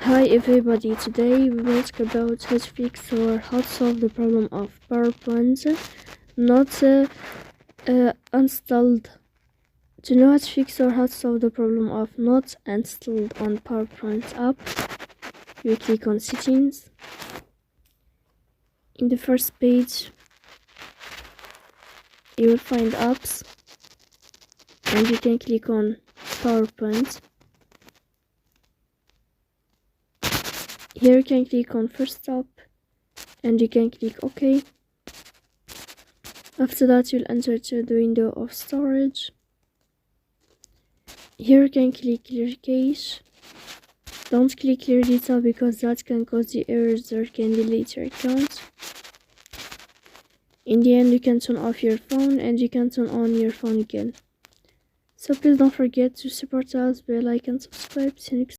Hi everybody, today we will talk about how to fix or how to solve the problem of PowerPoint not installed. To know how to fix or how to solve the problem of not installed on PowerPoint app, you click on settings. In the first page, you will find apps and you can click on PowerPoint. Here you can click on first app and you can click OK. After that, you'll enter to the window of storage. Here you can click clear cache. Don't click clear data because that can cause the errors or can delete your account. In the end, you can turn off your phone and you can turn on your phone again. So please don't forget to support us by like and subscribe. See you next time.